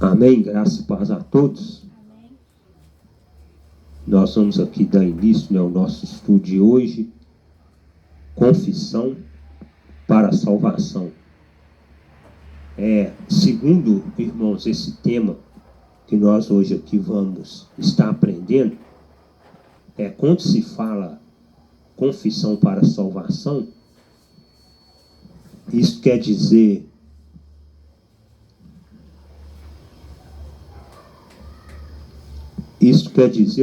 Amém, graça e paz a todos. Nós vamos aqui dar início ao nosso estudo de hoje, confissão para a salvação. Segundo, irmãos, esse tema que nós hoje aqui vamos estar aprendendo, quando se fala confissão para a salvação, isso quer dizer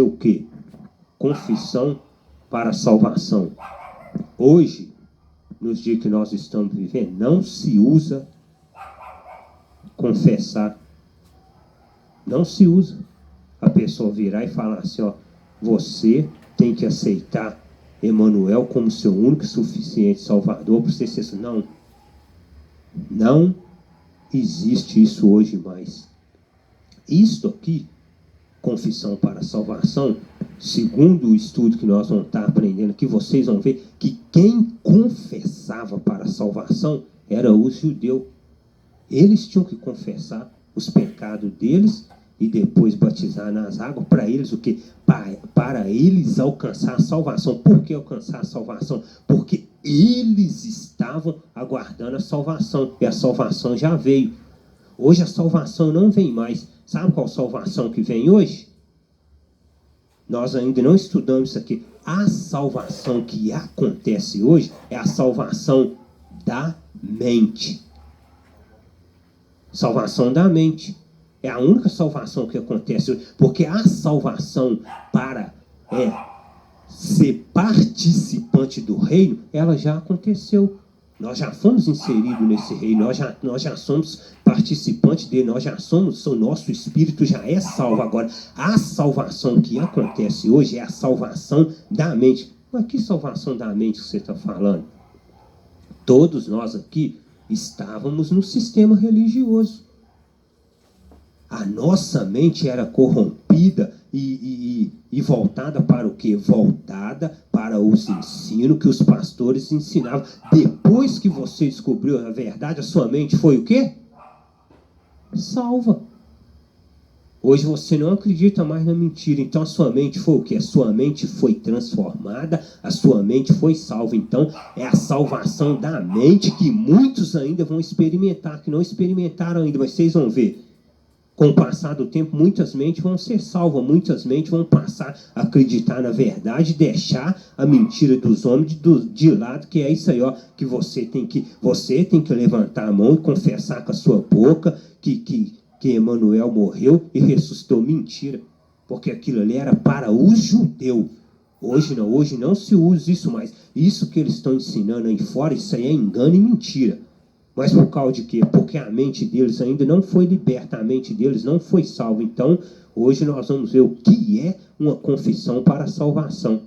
o quê? Confissão para a salvação. Hoje, nos dias que nós estamos vivendo, não se usa confessar. Não se usa a pessoa virar e falar assim, você tem que aceitar Emanuel como seu único e suficiente Salvador para você ser assim. Não existe isso hoje mais. Isto aqui, confissão para a salvação, segundo o estudo que nós vamos estar aprendendo aqui, vocês vão ver que quem confessava para a salvação era o judeu. Eles tinham que confessar os pecados deles e depois batizar nas águas. Para eles o quê? Para eles alcançar a salvação. Por que alcançar a salvação? Porque eles estavam aguardando a salvação, e a salvação já veio. Hoje a salvação não vem mais. Sabe qual salvação que vem hoje? Nós ainda não estudamos isso aqui. A salvação que acontece hoje é a salvação da mente. Salvação da mente. É a única salvação que acontece hoje. Porque a salvação para ser participante do reino, ela já aconteceu. Nós já fomos inseridos nesse reino, nós já somos participantes dele, o nosso espírito já é salvo. Agora, a salvação que acontece hoje é a salvação da mente. Mas que salvação da mente que você está falando? Todos nós aqui estávamos no sistema religioso. A nossa mente era corrompida e voltada para o quê? Voltada para os ensinos que os pastores ensinavam. Depois que você descobriu a verdade, a sua mente foi o quê? Salva. Hoje você não acredita mais na mentira, então a sua mente foi o quê? A sua mente foi transformada, a sua mente foi salva. Então é a salvação da mente que muitos ainda vão experimentar, que não experimentaram ainda, mas vocês vão ver. Com o passar do tempo, muitas mentes vão ser salvas, muitas mentes vão passar a acreditar na verdade, deixar a mentira dos homens de lado, que é isso aí, que você tem que levantar a mão e confessar com a sua boca que Emanuel morreu e ressuscitou. Mentira, porque aquilo ali era para o judeu. Hoje não se usa isso mais. Isso que eles estão ensinando aí fora, isso aí é engano e mentira. Mas por causa de quê? Porque a mente deles ainda não foi liberta, a mente deles não foi salva. Então, hoje nós vamos ver o que é uma confissão para a salvação.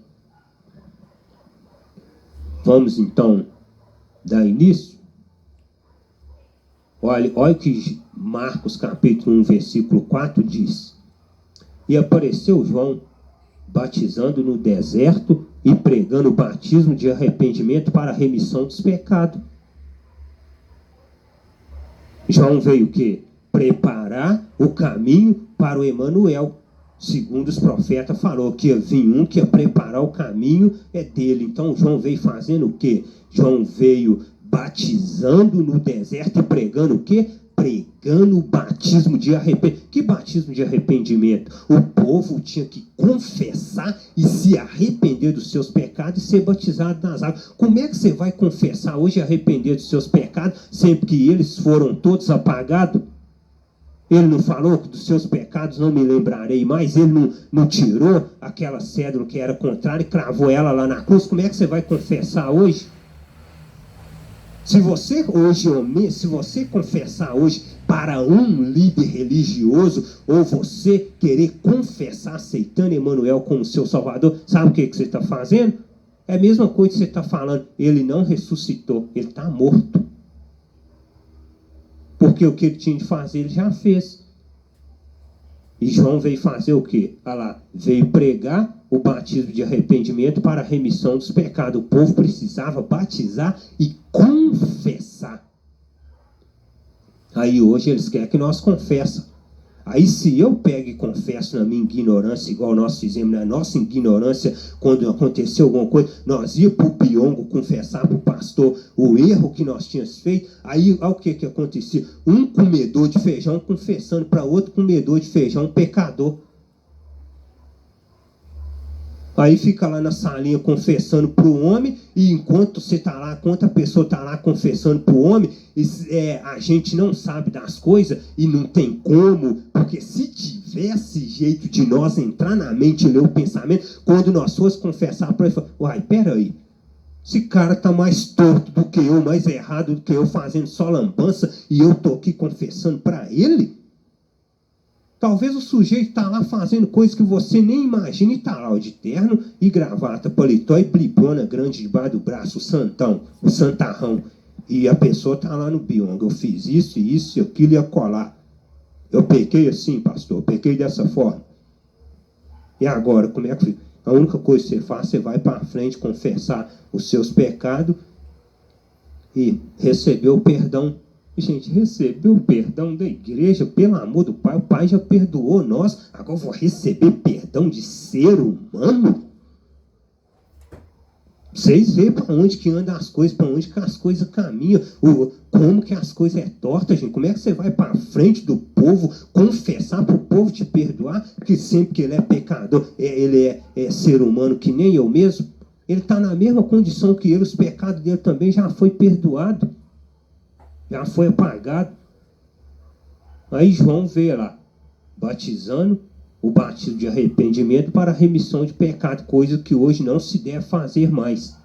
Vamos então dar início? Olha o que Marcos capítulo 1, versículo 4 diz. E apareceu João batizando no deserto e pregando o batismo de arrependimento para a remissão dos pecados. João veio o quê? Preparar o caminho para o Emanuel. Segundo os profetas falou que ia vir um que ia preparar o caminho dele. Então João veio fazendo o quê? João veio batizando no deserto e pregando o quê? Pregando o batismo de arrependimento. Que batismo de arrependimento? O povo tinha que confessar e se arrepender dos seus pecados e ser batizado nas águas. Como é que você vai confessar hoje e arrepender dos seus pecados, sempre que eles foram todos apagados? Ele não falou que dos seus pecados não me lembrarei mais? Ele não tirou aquela cédula que era contrária e cravou ela lá na cruz? Como é que você vai confessar hoje? Se você confessar hoje para um líder religioso, ou você querer confessar aceitando Emanuel como seu Salvador, sabe o que você está fazendo? É a mesma coisa que você está falando. Ele não ressuscitou, ele está morto. Porque o que ele tinha de fazer, ele já fez. E João veio fazer o quê? Olha lá, veio pregar o batismo de arrependimento para a remissão dos pecados. O povo precisava batizar e confessar. Aí hoje eles querem que nós confessemos. Aí se eu pego e confesso na minha ignorância, igual nós fizemos na nossa ignorância, quando aconteceu alguma coisa, nós ia para o Biongo confessar para o pastor o erro que nós tínhamos feito, aí olha o que acontecia, um comedor de feijão confessando para outro comedor de feijão pecador. Aí fica lá na salinha confessando para o homem, e enquanto você está lá, enquanto a pessoa está lá confessando para o homem, a gente não sabe das coisas e não tem como, porque se tivesse jeito de nós entrar na mente e ler o pensamento, quando nós fosse confessar para ele, uai, peraí, esse cara está mais torto do que eu, mais errado do que eu, fazendo só lambança, e eu estou aqui confessando para ele? Talvez o sujeito está lá fazendo coisas que você nem imagina, e está lá de terno e gravata, paletó e blipona grande debaixo do braço, o santão, o santarrão. E a pessoa está lá no Biongo, eu fiz isso, e aquilo ia colar. Eu pequei assim, pastor, eu pequei dessa forma. E agora, como é que fica? A única coisa que você faz, você vai para frente confessar os seus pecados e receber o perdão. Gente, recebeu o perdão da igreja, pelo amor do Pai, o Pai já perdoou nós, agora eu vou receber perdão de ser humano? Vocês veem para onde que andam as coisas, para onde que as coisas caminham, como que as coisas é torta, gente. Como é que você vai para frente do povo, confessar para o povo te perdoar, que sempre que ele é pecador, ele é ser humano que nem eu mesmo, ele está na mesma condição que ele, os pecados dele também já foi perdoado. Já foi apagado. Aí João veio lá, batizando, o batismo de arrependimento para a remissão de pecado, coisa que hoje não se deve fazer mais.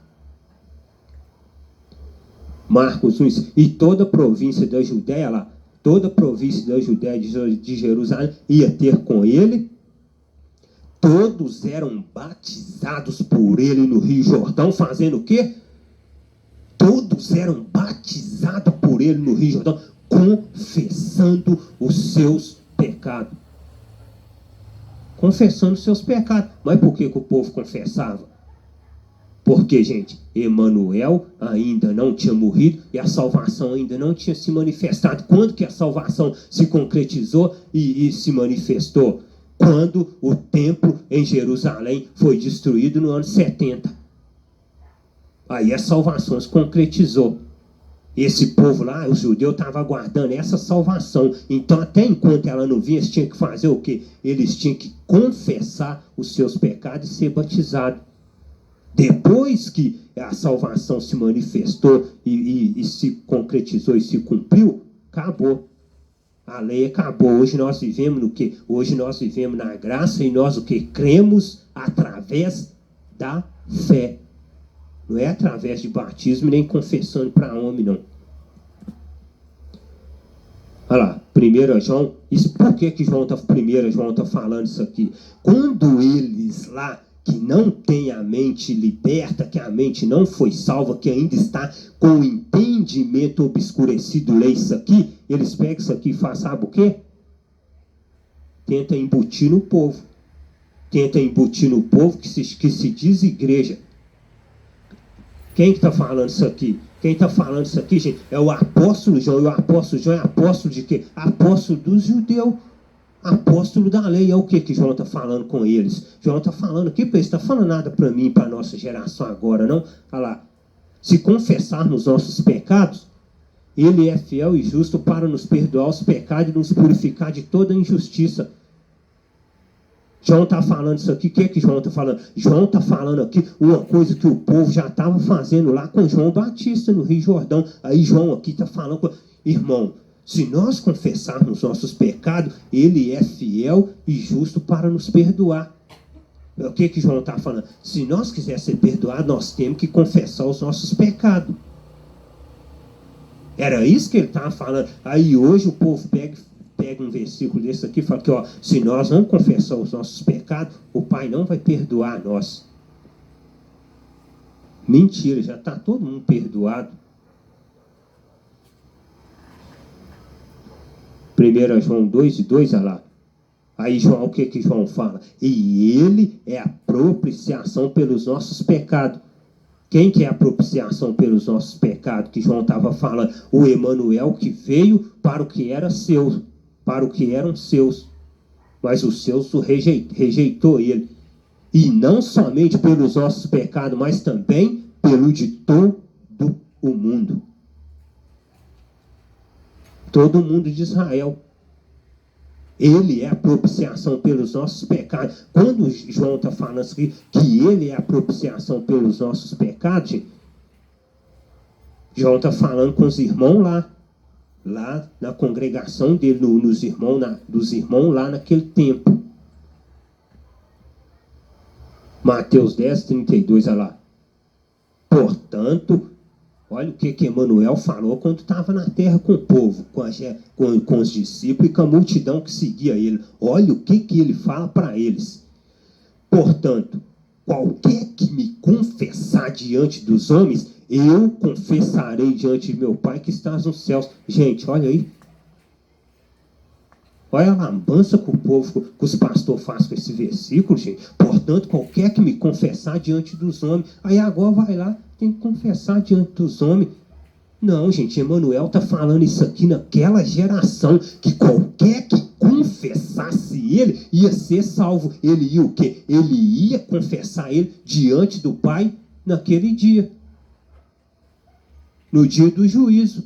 Marcos 1, e toda a província da Judéia lá, toda a província da Judéia de Jerusalém ia ter com ele, todos eram batizados por ele no Rio Jordão, fazendo o quê? Todos eram batizados por ele no Rio Jordão, confessando os seus pecados. Confessando os seus pecados. Mas por que o povo confessava? Porque, gente, Emanuel ainda não tinha morrido e a salvação ainda não tinha se manifestado. Quando que a salvação se concretizou e se manifestou? Quando o templo em Jerusalém foi destruído no ano 70. Aí a salvação se concretizou. Esse povo lá, os judeus, estavam aguardando essa salvação. Então, até enquanto ela não vinha, eles tinham que fazer o quê? Eles tinham que confessar os seus pecados e ser batizados. Depois que a salvação se manifestou e se concretizou e se cumpriu, acabou. A lei acabou. Hoje nós vivemos no quê? Hoje nós vivemos na graça e nós o quê? Cremos através da fé. Não é através de batismo, nem confessando para homem, não. Olha lá, 1 João. Isso, por que João 1 João está falando isso aqui? Quando eles lá, que não têm a mente liberta, que a mente não foi salva, que ainda está com o entendimento obscurecido, lê isso aqui, eles pegam isso aqui e fazem, sabe o quê? Tenta embutir no povo. Tenta embutir no povo que se diz igreja. Quem está falando isso aqui? Quem está falando isso aqui, gente, é o apóstolo João. E o apóstolo João é apóstolo de quê? Apóstolo dos judeus. Apóstolo da lei. É o que João está falando com eles? João está falando aqui para eles. Está falando nada para mim, para a nossa geração agora, não? Olha lá. Se confessarmos nossos pecados, ele é fiel e justo para nos perdoar os pecados e nos purificar de toda injustiça. João está falando isso aqui, o que João está falando? João está falando aqui uma coisa que o povo já estava fazendo lá com João Batista no Rio Jordão. Aí João aqui está falando, irmão, se nós confessarmos nossos pecados, ele é fiel e justo para nos perdoar. O que João está falando? Se nós quisermos ser perdoados, nós temos que confessar os nossos pecados. Era isso que ele estava falando. Aí hoje o povo pega um versículo desse aqui e fala que, ó, se nós não confessar os nossos pecados, o Pai não vai perdoar nós. Mentira, já está todo mundo perdoado. 1 João 2:2, olha lá. Aí João, o que João fala? E ele é a propiciação pelos nossos pecados. Quem que é a propiciação pelos nossos pecados que João estava falando? O Emanuel que veio para o que era seu, para o que eram seus. mas os seus rejeitou ele. E não somente pelos nossos pecados, mas também pelo de todo o mundo. Todo o mundo de Israel. Ele é a propiciação pelos nossos pecados. Quando João está falando assim, que ele é a propiciação pelos nossos pecados, gente, João está falando com os irmãos lá na congregação dele, dos irmãos lá naquele tempo. Mateus 10, 32, olha lá. Portanto, olha o que Emanuel falou quando estava na terra com o povo, com os discípulos e com a multidão que seguia ele. Olha o que ele fala para eles. Portanto, qualquer que me confessar diante dos homens, eu confessarei diante de meu Pai que está nos céus. Gente, olha aí. Olha a lambança que o povo, que os pastores fazem com esse versículo, gente. Portanto, qualquer que me confessar diante dos homens. Aí agora vai lá, tem que confessar diante dos homens. Não, gente, Emanuel está falando isso aqui naquela geração, que qualquer que confessasse ele, ia ser salvo. Ele ia o quê? Ele ia confessar ele diante do Pai naquele dia. No dia do juízo.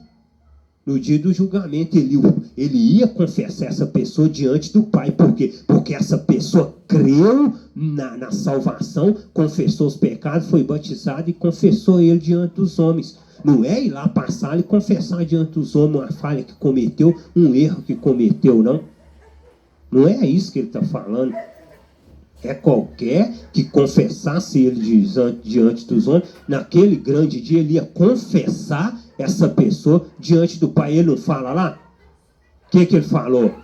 No dia do julgamento, ele ia confessar essa pessoa diante do Pai. Por quê? Porque essa pessoa creu na salvação, confessou os pecados, foi batizado e confessou ele diante dos homens. Não é ir lá passar e confessar diante dos homens uma falha que cometeu, um erro que cometeu, não. Não é isso que ele está falando. É qualquer que confessasse ele diante dos homens, naquele grande dia ele ia confessar essa pessoa diante do Pai. Ele não fala lá? O que ele falou?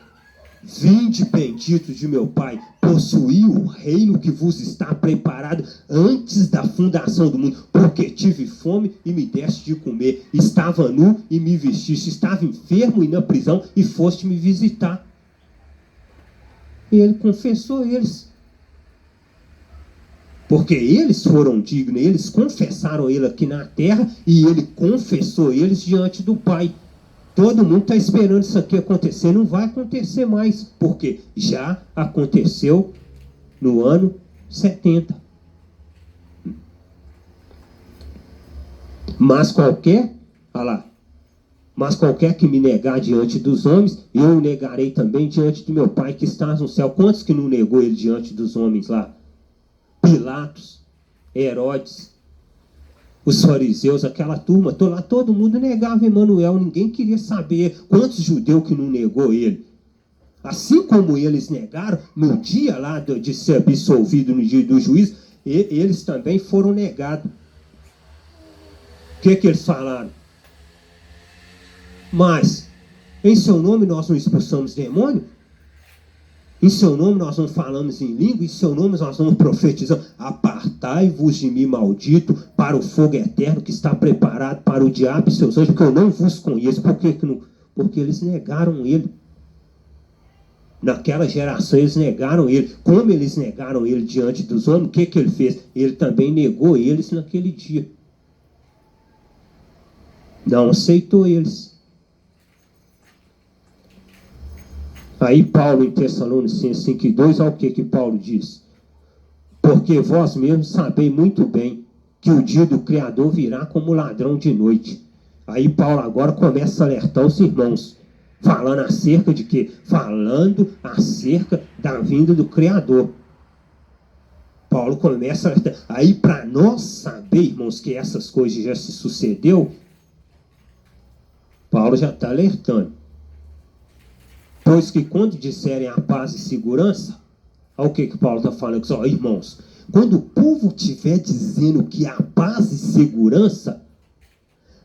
Vinde bendito de meu Pai, possuí o reino que vos está preparado antes da fundação do mundo, porque tive fome e me deste de comer, estava nu e me vestiste, estava enfermo e na prisão e foste me visitar. E ele confessou eles. Porque eles foram dignos, eles confessaram ele aqui na terra e ele confessou eles diante do Pai. Todo mundo está esperando isso aqui acontecer, não vai acontecer mais, porque já aconteceu no ano 70. Mas qualquer que me negar diante dos homens, eu o negarei também diante do meu Pai que está no céu. Quantos que não negou ele diante dos homens lá? Pilatos, Herodes, os fariseus, aquela turma, todo mundo negava Emanuel, ninguém queria saber quantos judeus que não negou ele. Assim como eles negaram, no dia lá de ser absolvido, no dia do juízo, eles também foram negados. O que eles falaram? Mas, em seu nome nós não expulsamos demônio? Em seu nome nós não falamos em língua, em seu nome nós não profetizamos. Apartai-vos de mim, maldito, para o fogo eterno que está preparado para o diabo e seus anjos, porque eu não vos conheço. Por que não? Porque eles negaram ele. Naquela geração eles negaram ele. Como eles negaram ele diante dos homens, o que ele fez? Ele também negou eles naquele dia. Não aceitou eles. Aí Paulo em Tessalonicenses 5:2, olha o que Paulo diz. Porque vós mesmos sabeis muito bem que o dia do Criador virá como ladrão de noite. Aí Paulo agora começa a alertar os irmãos. Falando acerca de quê? Falando acerca da vinda do Criador. Paulo começa a alertar. Aí para nós saber, irmãos, que essas coisas já se sucedeu, Paulo já está alertando. Pois que quando disserem a paz e segurança, olha o que Paulo está falando aqui, ó, irmãos, quando o povo estiver dizendo que a paz e segurança,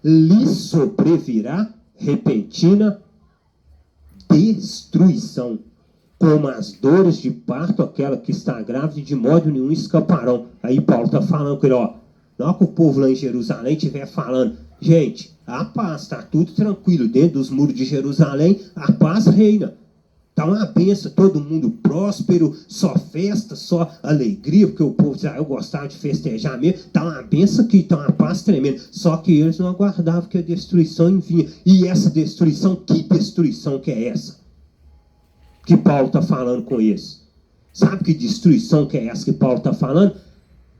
lhe sobrevirá repentina destruição, como as dores de parto, aquela que está grávida, de modo nenhum escaparão. Aí Paulo está falando com ele, ó, na hora que o povo lá em Jerusalém estiver falando, gente, a paz, está tudo tranquilo, dentro dos muros de Jerusalém, a paz reina. Está uma benção, todo mundo próspero, só festa, só alegria, porque o povo diz, eu gostava de festejar mesmo. Está uma benção aqui, está uma paz tremenda. Só que eles não aguardavam que a destruição vinha. E essa destruição, que destruição que é essa? que Paulo está falando com eles? Sabe que destruição que é essa que Paulo está falando?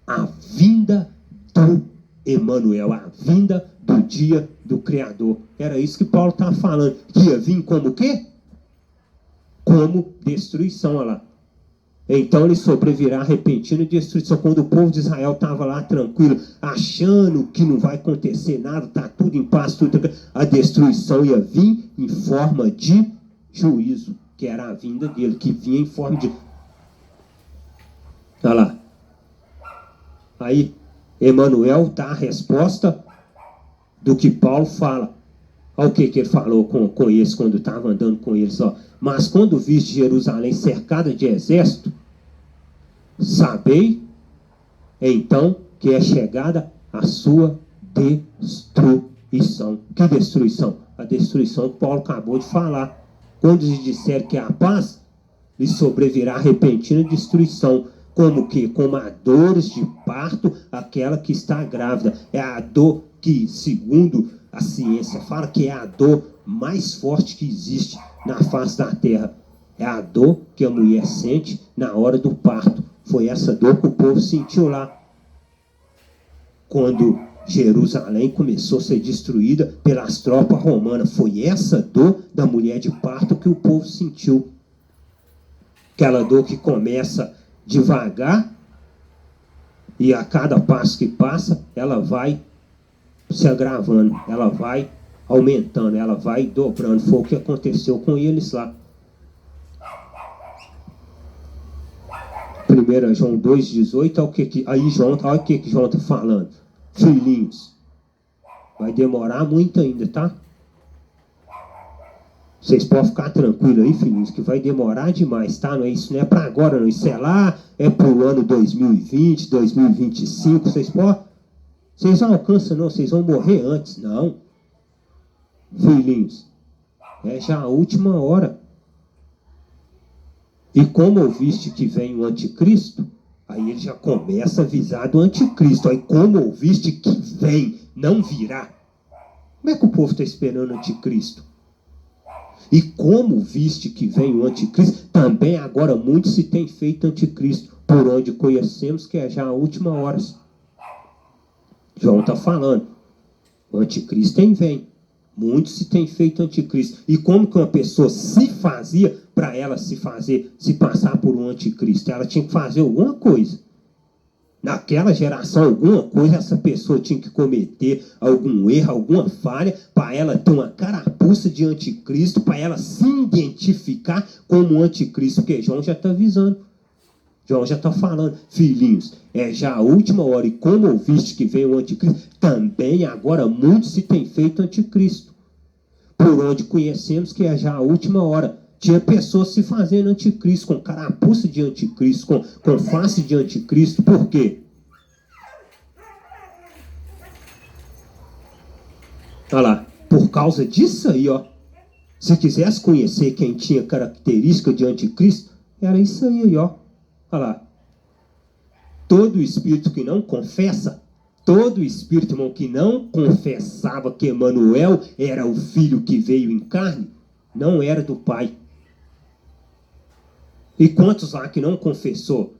A vinda do Emanuel, a vinda do dia do Criador. Era isso que Paulo estava falando. Que ia vir como o quê? Como destruição, olha lá. Então ele sobrevirá a repentina destruição. Quando o povo de Israel estava lá tranquilo, achando que não vai acontecer nada, está tudo em paz, tudo tranquilo, a destruição ia vir em forma de juízo, que era a vinda dele, que vinha em forma de... Olha lá. Aí, Emanuel dá a resposta do que Paulo fala. Olha o que ele falou com eles quando estava andando com eles. Ó. Mas quando viste Jerusalém cercada de exército, sabei então que é chegada a sua destruição. Que destruição? A destruição que Paulo acabou de falar. Quando lhes disser que é a paz, lhe sobrevirá repentina destruição. Como que? Como a dores de parto, aquela que está grávida. É a dor que, segundo a ciência, fala que é a dor mais forte que existe na face da terra. É a dor que a mulher sente na hora do parto. Foi essa dor que o povo sentiu lá. Quando Jerusalém começou a ser destruída pelas tropas romanas. Foi essa dor da mulher de parto que o povo sentiu. Aquela dor que começa devagar e a cada passo que passa, ela vai se agravando, ela vai aumentando, ela vai dobrando. Foi o que aconteceu com eles lá. 1 João 2,18, aí João, olha o que João está falando. Filhinhos, vai demorar muito ainda, tá? Vocês podem ficar tranquilos aí, filhinhos, que vai demorar demais, tá? Não é isso, não é para agora, não. Isso é lá, é para o ano 2020, 2025. Vocês não alcançam, não. Vocês vão morrer antes, não. Filhinhos, é já a última hora. E como ouviste que vem o anticristo, aí ele já começa a avisar do anticristo. Aí como ouviste que vem, não virá. Como é que o povo está esperando o anticristo? E como viste que vem o anticristo, também agora muito se tem feito anticristo, por onde conhecemos que é já a última hora. João está falando, o anticristo vem, muito se tem feito anticristo. E como que uma pessoa se fazia para ela se passar por um anticristo? Ela tinha que fazer alguma coisa. Naquela geração, alguma coisa essa pessoa tinha que cometer, algum erro, alguma falha, para ela ter uma carapuça de anticristo, para ela se identificar como anticristo, porque João já está avisando. João já está falando, filhinhos, é já a última hora, e como ouviste que veio o anticristo, também agora muito se tem feito anticristo. Por onde conhecemos que é já a última hora. Tinha pessoas se fazendo anticristo, com carapuça de anticristo, com face de anticristo. Por quê? Olha lá, por causa disso aí, ó. Se quisesse conhecer quem tinha característica de anticristo, era isso aí, ó. Olha lá. Todo espírito que não confessa, todo espírito, irmão, que não confessava que Emanuel era o filho que veio em carne, não era do Pai. E quantos lá que não confessou?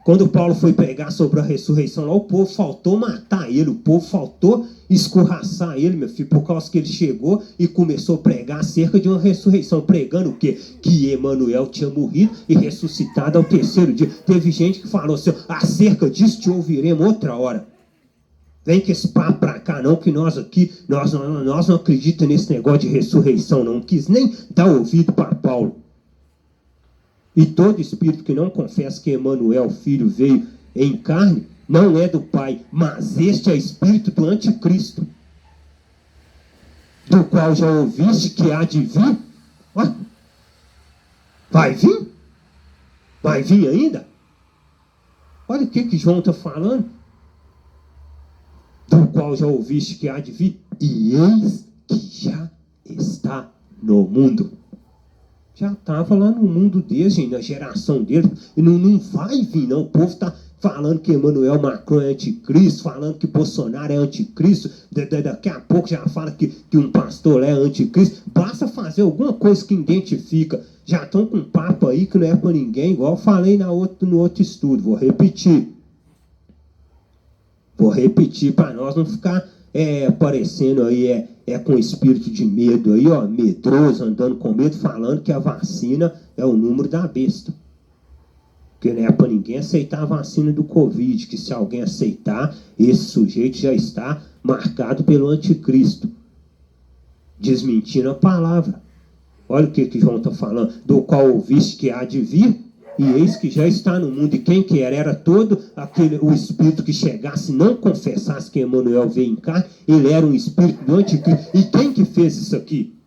Quando Paulo foi pregar sobre a ressurreição lá, o povo faltou matar ele, o povo faltou escorraçar ele, meu filho, por causa que ele chegou e começou a pregar acerca de uma ressurreição. Pregando o quê? Que Emanuel tinha morrido e ressuscitado ao terceiro dia. Teve gente que falou assim, acerca disso te ouviremos outra hora. Vem com esse papo pra cá não, que nós aqui, nós não acreditamos nesse negócio de ressurreição, não quis nem dar ouvido para Paulo. E todo espírito que não confessa que Emanuel, filho, veio em carne, não é do Pai, mas este é espírito do anticristo, do qual já ouviste que há de vir. Ué? Vai vir? Vai vir ainda? Olha o que João está falando. Do qual já ouviste que há de vir, e eis que já está no mundo. Já estava lá no mundo deles, gente, na geração deles. E não vai vir, não. O povo está falando que Emmanuel Macron é anticristo, falando que Bolsonaro é anticristo. Daqui a pouco já fala que um pastor é anticristo. Basta fazer alguma coisa que identifica. Já estão com um papo aí que não é para ninguém, igual eu falei no outro estudo. Vou repetir para nós não ficar aparecendo aí com espírito de medo aí, ó, medroso, andando com medo, falando que a vacina é o número da besta. Porque não é para ninguém aceitar a vacina do Covid, que se alguém aceitar, esse sujeito já está marcado pelo anticristo, desmentindo a palavra. Olha o que João está falando, do qual ouviste que há de vir, e eis que já está no mundo. E quem que era todo o espírito que chegasse, não confessasse que Emmanuel veio em carne, ele era um espírito do anticristo. E quem que fez isso aqui?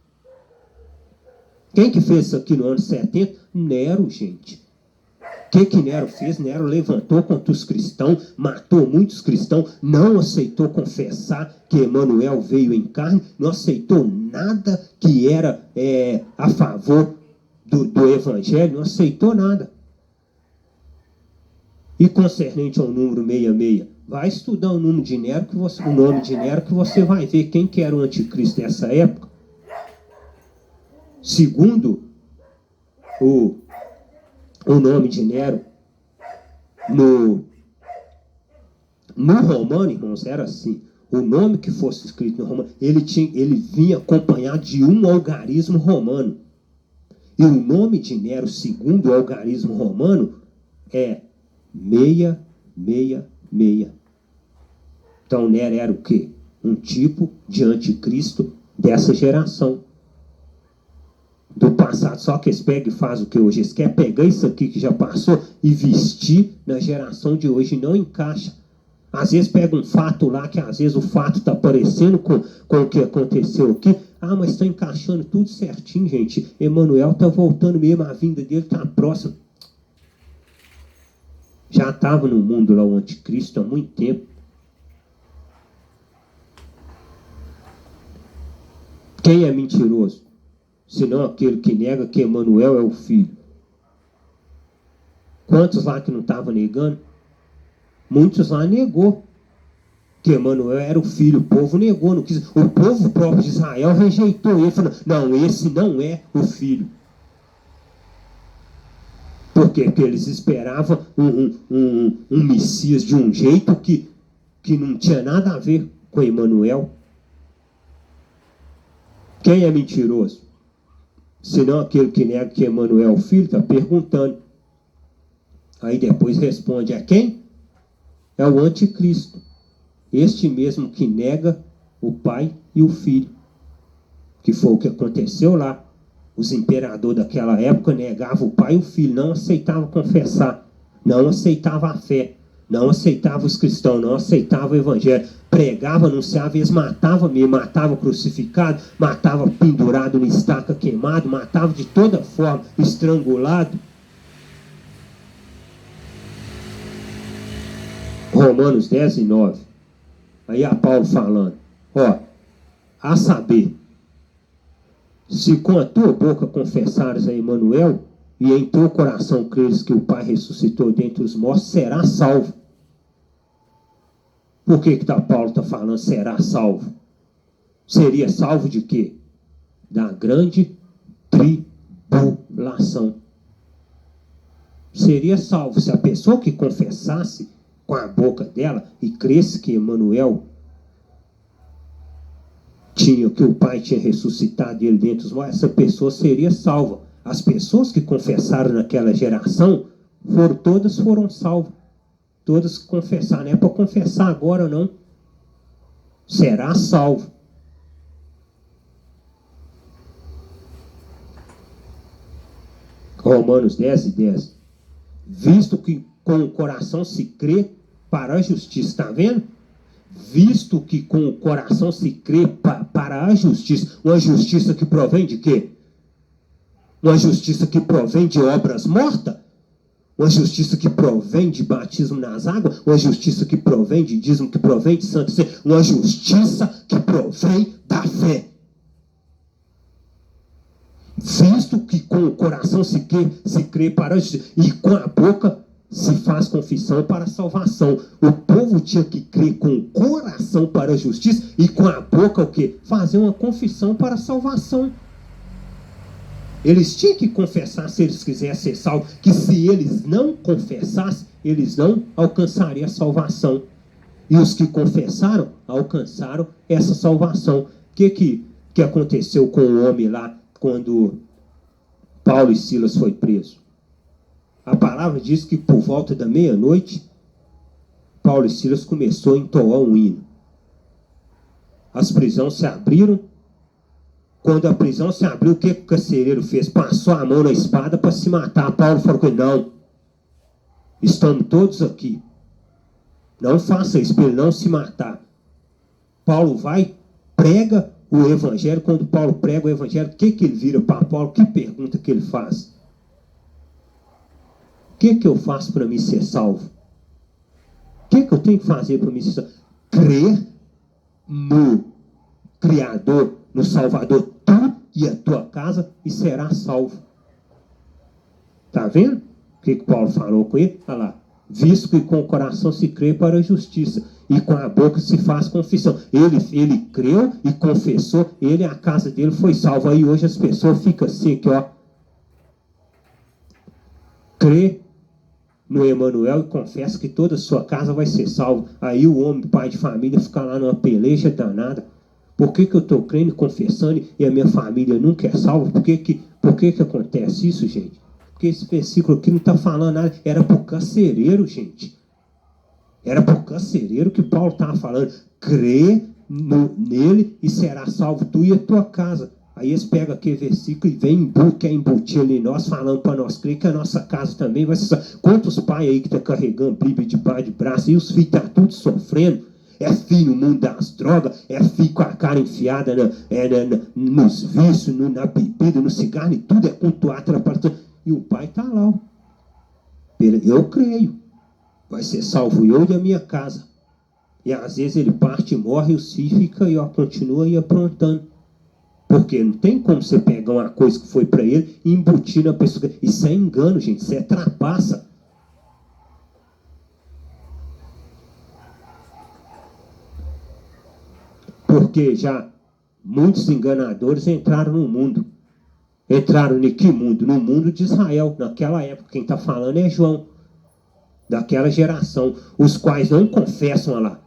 Quem que fez isso aqui no ano 70? Nero, gente. O que Nero fez? Nero levantou contra os cristãos, matou muitos cristãos, não aceitou confessar que Emmanuel veio em carne, não aceitou nada que era a favor do evangelho, não aceitou nada. E concernente ao número 66, vai estudar o nome de Nero, que você vai ver quem que era o anticristo nessa época. Segundo o nome de Nero, no romano, irmãos, era assim. O nome que fosse escrito no romano, ele vinha acompanhado de um algarismo romano. E o nome de Nero, segundo o algarismo romano, é 666. Então Nero era o quê? Um tipo de anticristo dessa geração. Do passado, só que eles pegam e fazem o que hoje? Eles querem pegar isso aqui que já passou e vestir na geração de hoje, não encaixa. Às vezes pega um fato lá, que às vezes o fato está parecendo com o que aconteceu aqui. Ah, mas está encaixando tudo certinho, gente. Emmanuel está voltando mesmo, a vinda dele está próxima. Já estava no mundo lá o anticristo há muito tempo. Quem é mentiroso? Senão aquele que nega que Emmanuel é o Filho. Quantos lá que não estavam negando? Muitos lá negou que Emmanuel era o Filho. O povo negou, não quis. O povo próprio de Israel rejeitou ele, falou, não, esse não é o Filho. Por quê? Porque eles esperavam um Messias de um jeito que não tinha nada a ver com Emmanuel. Quem é mentiroso? Senão aquele que nega que Emmanuel é o Filho, está perguntando. Aí depois responde, é quem? É o anticristo. Este mesmo que nega o Pai e o Filho. Que foi o que aconteceu lá. Os imperadores daquela época negavam o Pai e o Filho, não aceitavam confessar, não aceitavam a fé, não aceitavam os cristãos, não aceitavam o evangelho. Pregava, anunciava, eles matavam mesmo, matavam crucificado, matavam pendurado na estaca queimado, matavam de toda forma, estrangulado. Romanos 10:9. Aí a Paulo falando, ó, a saber, se com a tua boca confessares a Emmanuel, e em teu coração creres que o Pai ressuscitou dentre os mortos, serás salvo. Por que Paulo está falando será salvo? Seria salvo de quê? Da grande tribulação. Seria salvo se a pessoa que confessasse com a boca dela e cresce que Emmanuel que o Pai tinha ressuscitado ele dentre os mortos, essa pessoa seria salva. As pessoas que confessaram naquela geração, todas foram salvas. Todas que confessaram. Não é para confessar agora, não. Será salvo. Romanos 10:10. Visto que com o coração se crê para a justiça. Está vendo? Visto que com o coração se crê para a justiça. Uma justiça que provém de quê? Uma justiça que provém de obras mortas? Uma justiça que provém de batismo nas águas? Uma justiça que provém de dízimo, que provém de santo ser? Uma justiça que provém da fé. Visto que com o coração se crê para a justiça, e com a boca se faz confissão para a salvação. O povo tinha que crer com o coração para a justiça e com a boca o quê? Fazer uma confissão para a salvação. Eles tinham que confessar se eles quisessem ser salvos, que se eles não confessassem, eles não alcançariam a salvação. E os que confessaram, alcançaram essa salvação. O que aconteceu com o homem lá, quando Paulo e Silas foi preso? A palavra diz que por volta da meia-noite, Paulo e Silas começou a entoar um hino. As prisões se abriram. Quando a prisão se abriu, o que o carcereiro fez? Passou a mão na espada para se matar. Paulo falou que não. Estamos todos aqui. Não faça isso para ele não se matar. Paulo vai, prega o evangelho. Quando Paulo prega o evangelho, o que ele vira para Paulo? Que pergunta que ele faz? O que eu faço para me ser salvo? O que eu tenho que fazer para me ser salvo? Crer no Criador, no Salvador, tu e a tua casa, e serás salvo. Está vendo o que Paulo falou com ele? Olha lá. Visto que com o coração se crê para a justiça, e com a boca se faz confissão. Ele creu e confessou, ele, a casa dele foi salva. Aí hoje as pessoas ficam assim, aqui, ó. Crê no Emanuel e confessa que toda a sua casa vai ser salva. Aí o homem, pai de família, fica lá numa peleja danada. Por que eu estou crendo e confessando e a minha família nunca é salva? Por que acontece isso, gente? Porque esse versículo aqui não está falando nada. Era para o carcereiro, gente. Era para o carcereiro que Paulo estava falando. Crê nele e será salvo tu e a tua casa. Aí eles pegam aquele versículo e quer embutir ali nós, falando para nós crer que a nossa casa também vai ser salva. Quantos pais aí que estão carregando Bíblia debaixo de braço e os filhos estão tudo sofrendo? É filho no mundo das drogas, é filho com a cara enfiada nos vícios, na bebida, no cigarro, e tudo é cultuado. E o pai está lá. Ó. Eu creio. Vai ser salvo eu e a minha casa. E às vezes ele parte e morre e os filhos ficam aí, ó, continuam aí aprontando. Porque não tem como você pegar uma coisa que foi para ele e embutir na pessoa. Isso é engano, gente. Isso é trapaça. Porque já muitos enganadores entraram no mundo. Entraram em que mundo? No mundo de Israel. Naquela época, quem está falando é João. Daquela geração. Os quais não confessam, olha lá.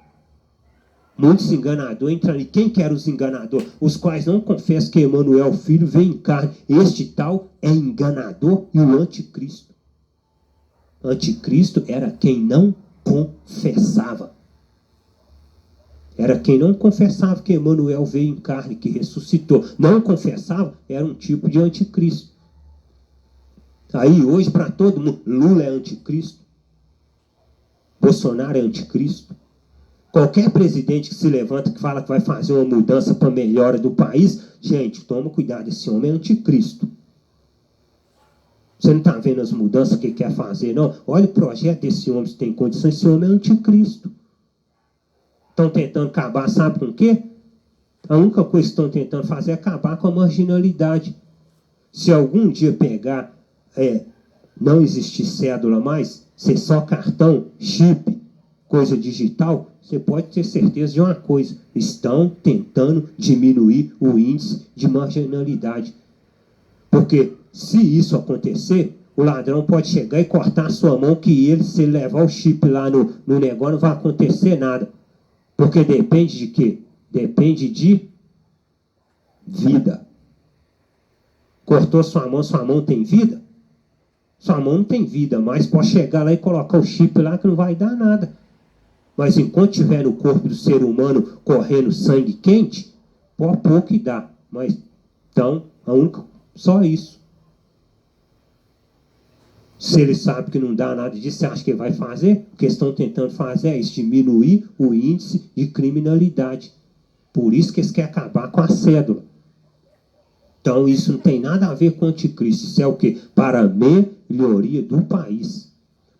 Muitos enganadores entraram. E quem que eram os enganadores? Os quais não confessam que Emanuel, filho, veio em carne. Este tal é enganador e o anticristo. Anticristo era quem não confessava. Era quem não confessava que Emanuel veio em carne, que ressuscitou. Não confessava, era um tipo de anticristo. Aí hoje para todo mundo, Lula é anticristo. Bolsonaro é anticristo. Qualquer presidente que se levanta, que fala que vai fazer uma mudança para a melhora do país, gente, toma cuidado, esse homem é anticristo. Você não está vendo as mudanças que ele quer fazer, não? Olha o projeto desse homem, se tem condições, esse homem é anticristo. Estão tentando acabar, sabe com o quê? A única coisa que estão tentando fazer é acabar com a marginalidade. Se algum dia pegar, não existir cédula mais, ser só cartão, chip, coisa digital, você pode ter certeza de uma coisa. Estão tentando diminuir o índice de marginalidade. Porque se isso acontecer, o ladrão pode chegar e cortar a sua mão, que ele, se ele levar o chip lá no negócio, não vai acontecer nada. Porque depende de quê? Depende de vida. Cortou sua mão tem vida? Sua mão não tem vida, mas pode chegar lá e colocar o chip lá que não vai dar nada. Mas enquanto tiver no corpo do ser humano correndo sangue quente, pode pouco dá. Mas então, só isso. Se ele sabe que não dá nada disso, você acha que ele vai fazer? O que estão tentando fazer é isso, diminuir o índice de criminalidade. Por isso que eles querem acabar com a cédula. Então isso não tem nada a ver com o anticristo. Isso é o quê? Para a melhoria do país.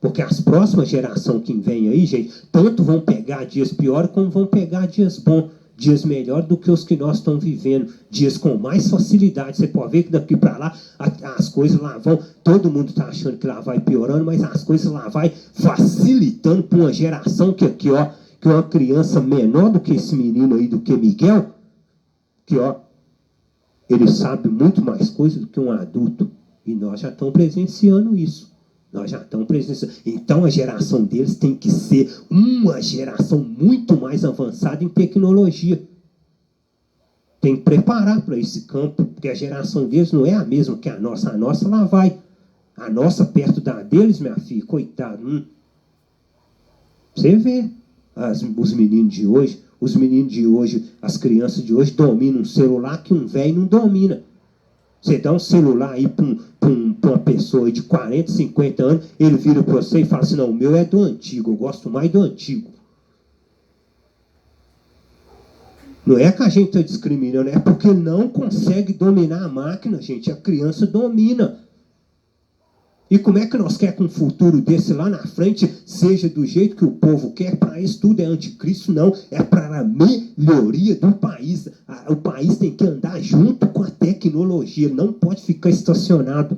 Porque as próximas gerações que vêm aí, gente, tanto vão pegar dias piores como vão pegar dias bons. dias melhores do que os que nós estamos vivendo, dias com mais facilidade. Você pode ver que daqui para lá as coisas lá vão, todo mundo está achando que lá vai piorando, mas as coisas lá vai facilitando para uma geração que aqui, ó, que uma criança menor do que esse menino aí, do que Miguel, que ó, ele sabe muito mais coisa do que um adulto. E nós já estamos presenciando isso. Nós já estamos presenciando. Então a geração deles tem que ser uma geração muito mais avançada em tecnologia. Tem que preparar para esse campo, porque a geração deles não é a mesma que a nossa. A nossa lá vai. A nossa perto da deles, minha filha, coitado. Você vê os meninos de hoje. Os meninos de hoje, as crianças de hoje dominam um celular que um velho não domina. Você dá um celular aí para uma pessoa de 40, 50 anos, ele vira para você e fala assim, não, o meu é do antigo, eu gosto mais do antigo. Não é que a gente está discriminando, é porque não consegue dominar a máquina, gente. A criança domina. E como é que nós queremos que um futuro desse lá na frente seja do jeito que o povo quer? Para isso tudo é anticristo, não. É para a melhoria do país. O país tem que andar junto com a tecnologia, não pode ficar estacionado.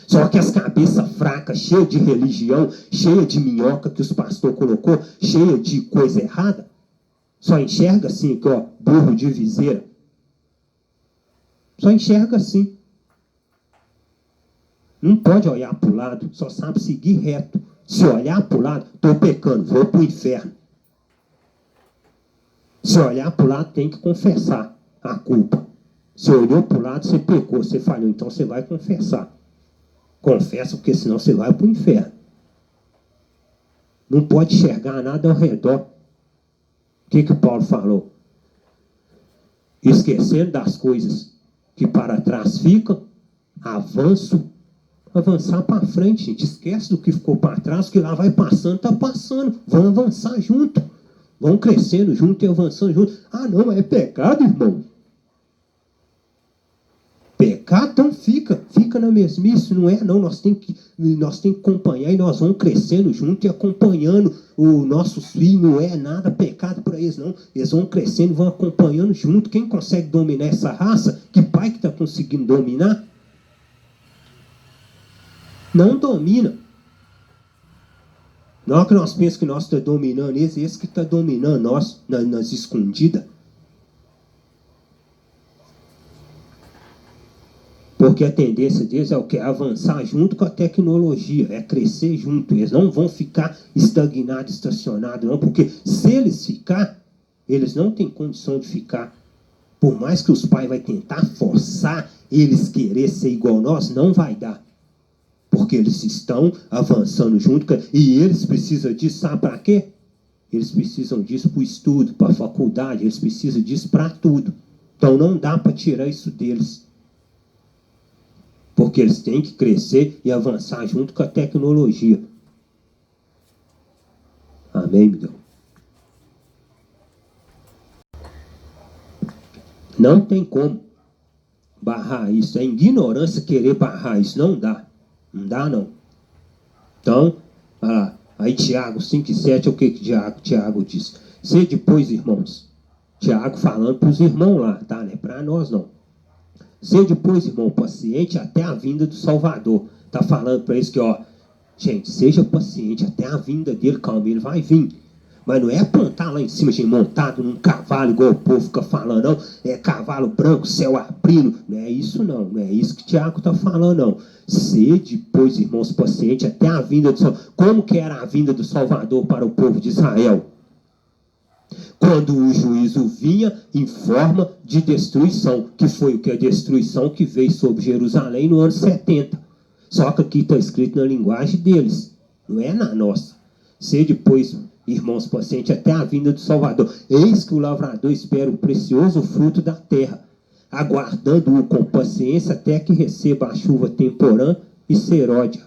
Só que as cabeças fracas, cheias de religião, cheias de minhoca que os pastores colocou, cheias de coisa errada, só enxerga assim, que, ó, burro de viseira. Só enxerga assim. Não pode olhar para o lado, só sabe seguir reto. Se olhar para o lado, estou pecando, vou para o inferno. Se olhar para o lado, tem que confessar a culpa. Se olhou para o lado, você pecou, você falhou, então você vai confessar. Confessa, porque senão você vai para o inferno. Não pode enxergar nada ao redor. O que Paulo falou? Esquecendo das coisas que para trás ficam, avançar para frente, gente. Esquece do que ficou para trás, que lá vai passando, está passando. Vão avançar junto. Vão crescendo junto e avançando junto. Ah, não, é pecado, irmão. Pecado, então fica na mesmice, não é? Não, nós temos que acompanhar e nós vamos crescendo junto e acompanhando os nossos filhos. Não é nada pecado para eles, não. Eles vão crescendo e vão acompanhando junto. Quem consegue dominar essa raça? Que pai que está conseguindo dominar? Não domina. Não é que nós pensamos que nós estamos dominando eles, esse que está dominando nós nas escondidas. Porque a tendência deles é o quê? Avançar junto com a tecnologia, é crescer junto. Eles não vão ficar estagnados, estacionados, não, porque se eles ficar, eles não têm condição de ficar. Por mais que os pais vão tentar forçar eles querer ser igual a nós, não vai dar. Porque eles estão avançando junto, e eles precisam disso, sabe para quê? Eles precisam disso para o estudo, para a faculdade, eles precisam disso para tudo. Então não dá para tirar isso deles. Porque eles têm que crescer e avançar junto com a tecnologia. Amém, Miguel? Não tem como barrar isso. É ignorância querer barrar isso. Não dá. Não dá, não. Então, olha lá. Aí Tiago 5,7 é o que Tiago diz. Sede, pois, irmãos. Tiago falando para os irmãos lá, tá? Não é para nós, não. Sede, pois, irmão, paciente até a vinda do Salvador. Está falando para eles que, ó, gente, seja paciente até a vinda dele, calma, ele vai vir. Mas não é apontar lá em cima, gente, montado num cavalo, igual o povo fica falando, não. É cavalo branco, céu abrindo. Não é isso, não. Não é isso que Tiago está falando, não. Sede, pois, irmãos, paciente até a vinda do Salvador. Como que era a vinda do Salvador para o povo de Israel? Quando o juízo vinha em forma de destruição, que foi o que? A destruição que veio sobre Jerusalém no ano 70. Só que aqui está escrito na linguagem deles, não é na nossa. Sede, pois, irmãos pacientes, até a vinda do Salvador. Eis que o lavrador espera o precioso fruto da terra, aguardando-o com paciência até que receba a chuva temporã e seródia.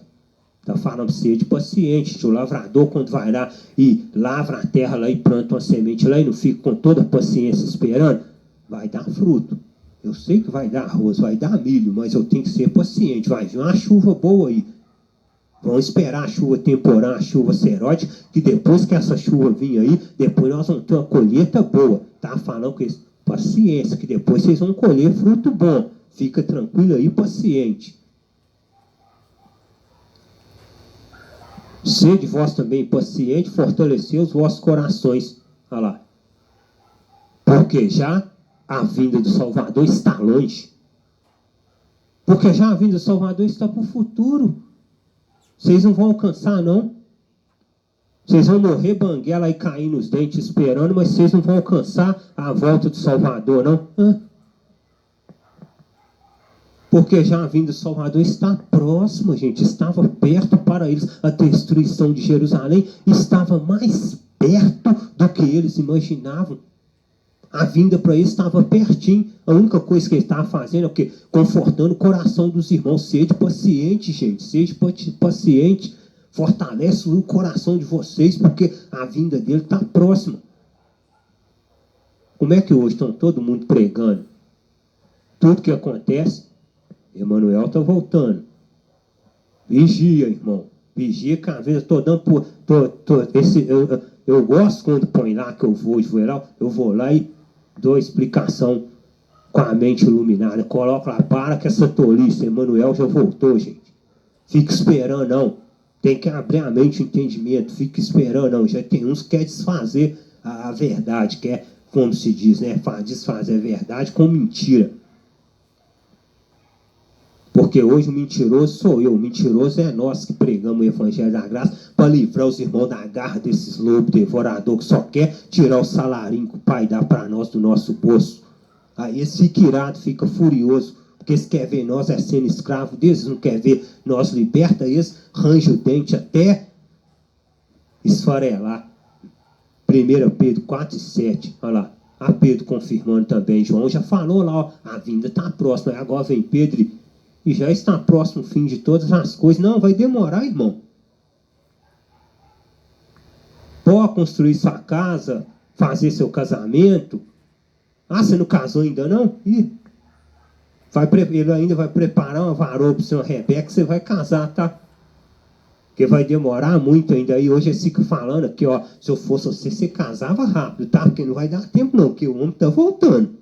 Está falando sede paciente. O lavrador, quando vai lá e lavra a terra lá e planta uma semente lá e não fica com toda a paciência esperando, vai dar fruto. Eu sei que vai dar arroz, vai dar milho, mas eu tenho que ser paciente. Vai vir uma chuva boa aí. Vão esperar a chuva temporal, a chuva serótica, que depois que essa chuva vir aí, depois nós vamos ter uma colheita boa. Tá falando com isso? Paciência, que depois vocês vão colher fruto bom. Fica tranquilo aí, paciente. Sede vós também paciente, fortalecer os vossos corações. Olha lá. Porque já a vinda do Salvador está longe. Porque já a vinda do Salvador está para o futuro. Vocês não vão alcançar, não. Vocês vão morrer banguela e cair nos dentes esperando, mas vocês não vão alcançar a volta do Salvador, não. Porque já a vinda do Salvador está próxima, gente. Estava perto para eles. A destruição de Jerusalém estava mais perto do que eles imaginavam. A vinda para eles estava pertinho. A única coisa que ele estava fazendo é o quê? Confortando o coração dos irmãos. Sede paciente, gente. Sede paciente. Fortalece o coração de vocês, porque a vinda dele está próxima. Como é que hoje estão todo mundo pregando? Tudo que acontece, Emanuel está voltando. Vigia, irmão. Vigia que às vezes eu estou dando por... Eu gosto quando põe lá que eu vou de geral, eu vou lá e dou a explicação com a mente iluminada. Coloco lá, para que essa tolice, Emanuel já voltou, gente. Fica esperando, não. Tem que abrir a mente, o entendimento. Fica esperando, não. Já tem uns que quer desfazer a verdade, quer, como se diz, né? Desfazer a verdade com mentira. Porque hoje o mentiroso sou eu. O mentiroso é nós que pregamos o Evangelho da Graça para livrar os irmãos da garra desses lobos devoradores que só quer tirar o salarinho que o Pai dá para nós do nosso bolso. Aí eles ficam irados, ficam furiosos, porque eles querem ver nós sendo escravos deles, não querem ver nós liberta eles, range o dente até esfarelar. 1 Pedro 4:7, olha lá. A Pedro confirmando também, João já falou lá, ó, a vinda está próxima. Agora vem Pedro e já está próximo o fim de todas as coisas. Não, vai demorar, irmão. Pode construir sua casa, fazer seu casamento. Ah, você não casou ainda não? Ih, ele ainda vai preparar uma varoa para o senhor Rebeca, você vai casar, tá? Porque vai demorar muito ainda. Aí hoje eles ficam falando aqui, ó, se eu fosse você casava rápido, tá? Porque não vai dar tempo não, porque o homem tá voltando.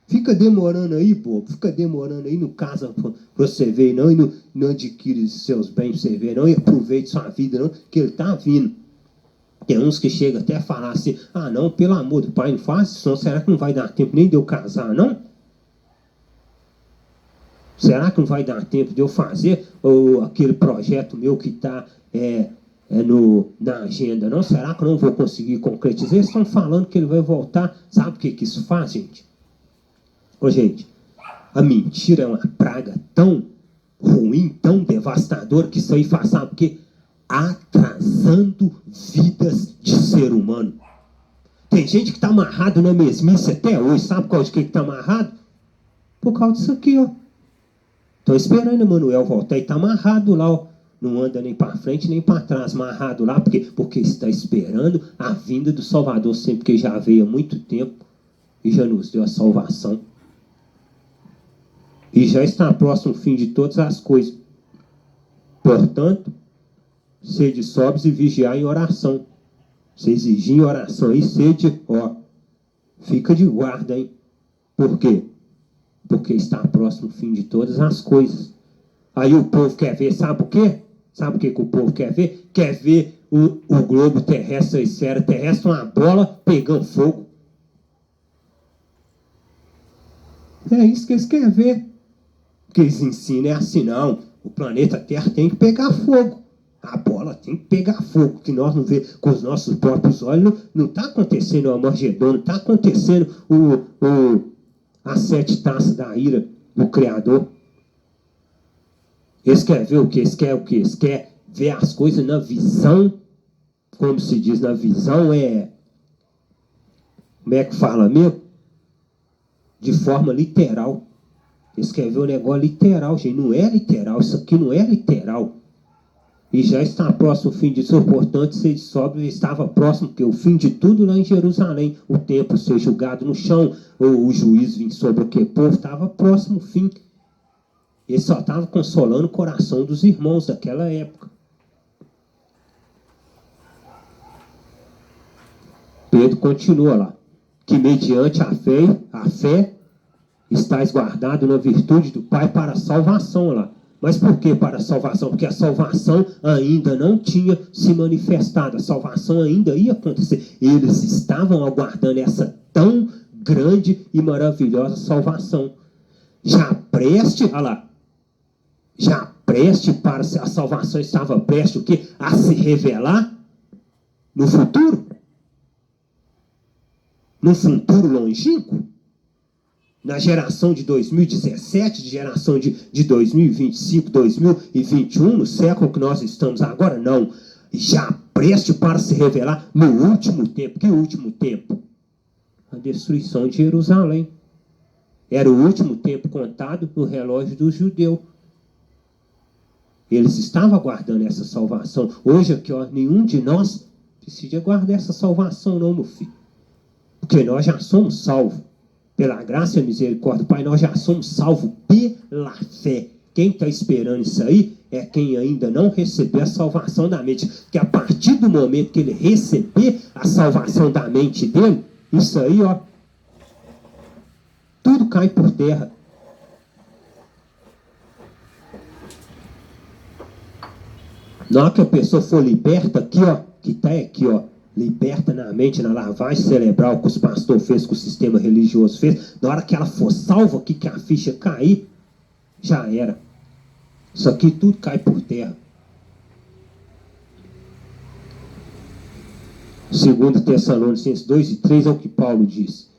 Fica demorando aí, bobo. Fica demorando aí, não casa pra você ver, não. E não adquire seus bens pra você ver, não. E aproveite sua vida, não. Que ele tá vindo. Tem uns que chegam até a falar assim, ah, não, pelo amor do Pai, não faz isso, não. Será que não vai dar tempo nem de eu casar, não? Será que não vai dar tempo de eu fazer aquele projeto meu que está na agenda, não? Será que eu não vou conseguir concretizar? Eles estão falando que ele vai voltar. Sabe o que isso faz, gente? Ô, gente, a mentira é uma praga tão ruim, tão devastadora, que isso aí faz, sabe o quê? Atrasando vidas de ser humano. Tem gente que está amarrado na mesmice até hoje. Sabe qual de que está amarrado? Por causa disso aqui, ó. Estou esperando o Emanuel voltar e está amarrado lá, ó. Não anda nem para frente nem para trás, amarrado lá, porque está esperando a vinda do Salvador, sempre que já veio há muito tempo e já nos deu a salvação. E já está próximo o fim de todas as coisas. Portanto, sede sóbrios e vigiar em oração. Se exigir em oração aí, sede, ó, fica de guarda, hein? Por quê? Porque está próximo o fim de todas as coisas. Aí o povo quer ver, sabe o quê? Sabe o que o povo quer ver? Quer ver o globo terrestre, a esfera terrestre, uma bola pegando fogo. É isso que eles querem ver. O que eles ensinam é assim, não. O planeta Terra tem que pegar fogo. A bola tem que pegar fogo, que nós não vemos com os nossos próprios olhos. Não está acontecendo o Armagedon, não está acontecendo as 7 taças da ira do Criador. Eles querem ver o quê? Eles querem o quê? Eles querem ver as coisas na visão, como se diz, na visão como é que fala mesmo? De forma literal. Eles querem ver o negócio literal, gente. Não é literal, isso aqui não é literal. E já está próximo o fim de tudo, portanto, sede sóbrio, estava próximo, porque o fim de tudo lá em Jerusalém, o templo ser julgado no chão, ou o juízo vir sobre o que? O povo estava próximo o fim. Ele só estava consolando o coração dos irmãos daquela época. Pedro continua lá. Que mediante a fé, estáis guardado na virtude do Pai para a salvação lá. Mas por que para a salvação? Porque a salvação ainda não tinha se manifestado. A salvação ainda ia acontecer. Eles estavam aguardando essa tão grande e maravilhosa salvação. Já preste, olha lá. Já preste para a salvação estava preste o quê? A se revelar no futuro? No futuro longínquo? Na geração de 2017, de geração de 2025, 2021, no século que nós estamos agora, não. Já preste para se revelar no último tempo. Que último tempo? A destruição de Jerusalém. Era o último tempo contado no relógio do judeu. Eles estavam aguardando essa salvação. Hoje aqui, ó, nenhum de nós precisa aguardar essa salvação, não, meu filho. Porque nós já somos salvos. Pela graça e misericórdia do Pai, nós já somos salvos pela fé. Quem está esperando isso aí é quem ainda não recebeu a salvação da mente. Que a partir do momento que ele receber a salvação da mente dele, isso aí, ó, tudo cai por terra. Na hora que a pessoa for liberta aqui, ó, que está aqui, ó, liberta na mente, na lavagem cerebral que os pastores fez, que o sistema religioso fez, na hora que ela for salva aqui, que a ficha cair, já era. Isso aqui tudo cai por terra. Segundo Tessalonicenses 2:3 é o que Paulo diz.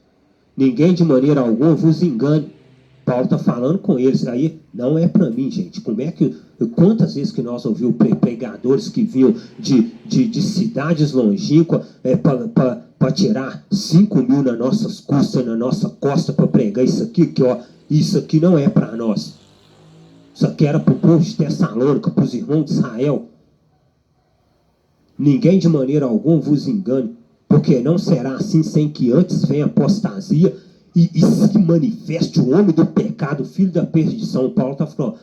Ninguém de maneira alguma vos engane. Paulo está falando com eles. Aí não é para mim, gente. Quantas vezes que nós ouvimos pregadores que vinham de cidades longínquas para tirar 5 mil nas nossas custas, na nossa costa, para pregar isso aqui, que ó, isso aqui não é para nós. Isso aqui era para o povo de Tessalônica, para os irmãos de Israel. Ninguém de maneira alguma vos engane, porque não será assim sem que antes venha apostasia e se manifeste o homem do pecado, o filho da perdição. Paulo está falando,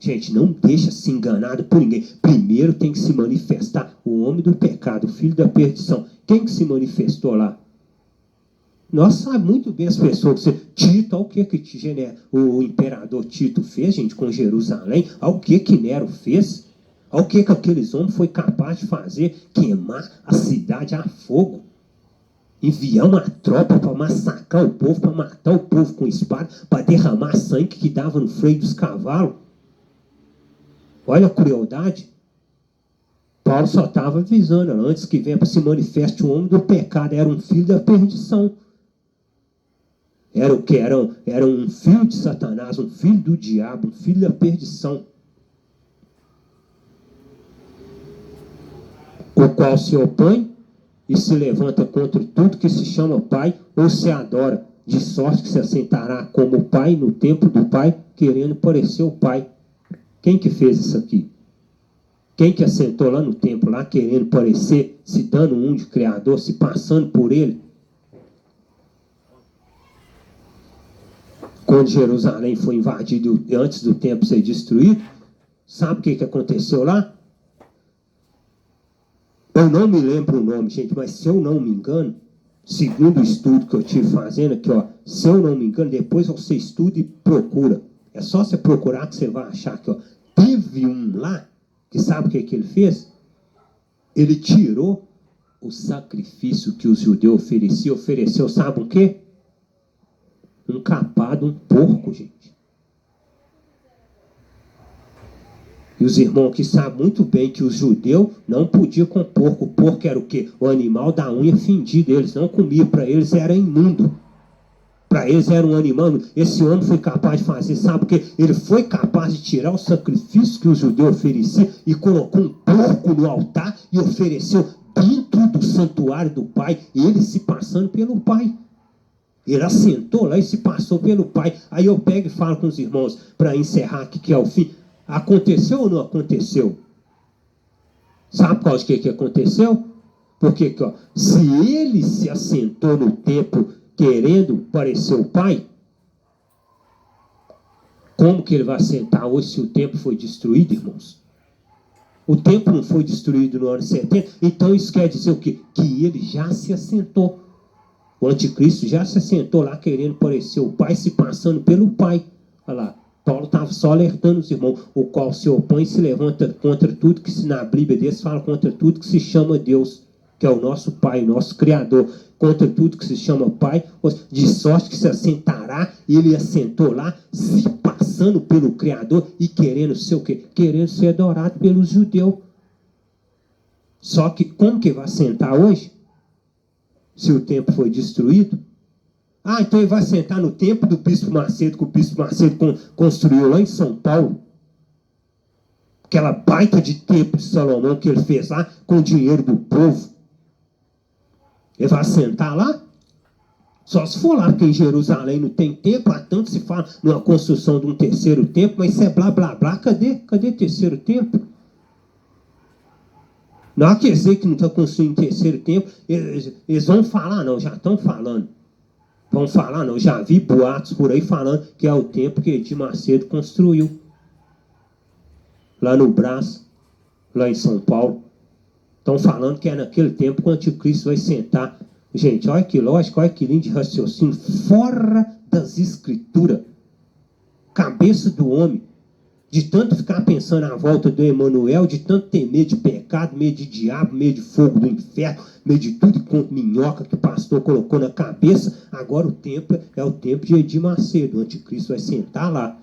gente, não deixa se enganado por ninguém. Primeiro tem que se manifestar o homem do pecado, o filho da perdição. Quem que se manifestou lá? Nós sabemos muito bem as pessoas. Tito, olha o que o imperador Tito fez, gente, com Jerusalém. Olha o que Nero fez. Olha o que aqueles homens foi capaz de fazer. Queimar a cidade a fogo. Enviar uma tropa para massacrar o povo, para matar o povo com espada, para derramar sangue que dava no freio dos cavalos. Olha a crueldade. Paulo só estava avisando, antes que venha para se manifeste o homem do pecado, era um filho da perdição. Era o que? Era um filho de Satanás, um filho do diabo, um filho da perdição. O qual se opõe e se levanta contra tudo que se chama Pai ou se adora, de sorte que se assentará como Pai no templo do Pai, querendo parecer o Pai. Quem que fez isso aqui? Quem que assentou lá no templo, lá querendo parecer, se dando um de Criador, se passando por ele? Quando Jerusalém foi invadido antes do templo ser destruído, sabe o que aconteceu lá? Eu não me lembro o nome, gente, mas se eu não me engano, segundo o estudo que eu tive fazendo aqui, ó, se eu não me engano, depois você estuda e procura. É só você procurar que você vai achar que, ó, teve um lá, que sabe o que ele fez? Ele tirou o sacrifício que os judeus ofereceu, sabe o quê? Um capado, um porco, gente. E os irmãos que sabem muito bem que os judeus não podiam com porco. O porco era o quê? O animal da unha fendida. Eles não comiam, para eles era imundo. Para eles era um animal. Esse homem foi capaz de fazer, sabe o quê? Ele foi capaz de tirar o sacrifício que os judeus ofereciam e colocou um porco no altar e ofereceu dentro do santuário do Pai, ele se passando pelo Pai. Ele assentou lá e se passou pelo Pai. Aí eu pego e falo com os irmãos, para encerrar aqui, que é o fim. Aconteceu ou não aconteceu? Sabe qual que aconteceu? Porque ó, se ele se assentou no templo querendo parecer o Pai, Como que ele vai assentar hoje se o templo foi destruído, irmãos? O templo não foi destruído no ano 70, então isso quer dizer o quê? Que ele já se assentou. O anticristo já se assentou lá querendo parecer o Pai, se passando pelo Pai. Olha lá, Paulo estava só alertando os irmãos, o qual se opõe e se levanta contra tudo que se na Bíblia deles fala contra tudo que se chama Deus, que é o nosso Pai, o nosso Criador, contra tudo que se chama Pai, de sorte que se assentará, e ele assentou lá, se passando pelo Criador e querendo ser o quê? Querendo ser adorado pelos judeus. Só que como que vai assentar hoje? Se o templo foi destruído? Ah, então ele vai sentar no templo do Bispo Macedo, que o Bispo Macedo construiu lá em São Paulo. Aquela baita de templo de Salomão que ele fez lá com o dinheiro do povo. Ele vai sentar lá? Só se for lá, porque em Jerusalém não tem templo, há tanto se fala numa construção de um terceiro templo, mas isso é blá blá blá. Cadê terceiro templo? Não quer dizer que não está construindo terceiro templo, eles vão falar, não, já estão falando. Vão falar, não, já vi boatos por aí falando que é o templo que Edir Macedo construiu. Lá no Brás, lá em São Paulo. Estão falando que é naquele tempo que o anticristo vai sentar. Gente, olha que lógico, olha que lindo de raciocínio. Fora das escrituras. Cabeça do homem. De tanto ficar pensando à volta do Emanuel, de tanto ter medo de pecado, medo de diabo, medo de fogo do inferno, medo de tudo quanto minhoca que o pastor colocou na cabeça. Agora o templo é o templo de Edir Macedo. O anticristo vai sentar lá.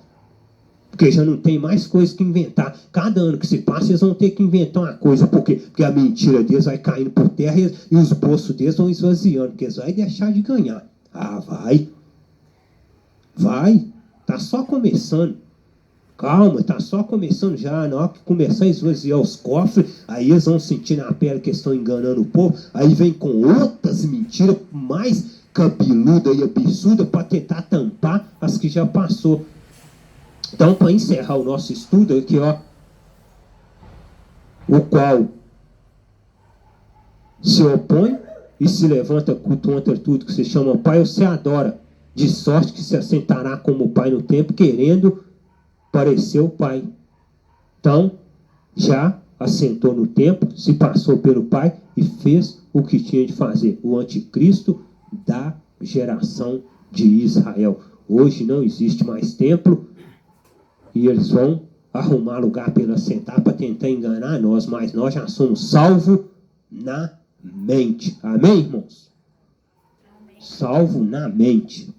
Porque já não tem mais coisa que inventar. Cada ano que se passa, eles vão ter que inventar uma coisa. Por quê? Porque a mentira deles vai caindo por terra e os bolsos deles vão esvaziando. Porque eles vão deixar de ganhar. Ah, vai. Vai. Tá só começando. Calma, tá só começando já. Na hora que começar a esvaziar os cofres, aí eles vão sentir na pele que estão enganando o povo. Aí vem com outras mentiras mais cabeludas e absurdas para tentar tampar as que já passou. Então, para encerrar o nosso estudo aqui, ó, o qual se opõe e se levanta contra tudo que se chama Pai, você adora, de sorte que se assentará como Pai no templo, querendo parecer o Pai. Então, já assentou no templo, se passou pelo Pai e fez o que tinha de fazer. O anticristo da geração de Israel. Hoje não existe mais templo, e eles vão arrumar lugar para ele assentar para tentar enganar nós, mas nós já somos salvos na mente. Amém, irmãos? Salvo na mente.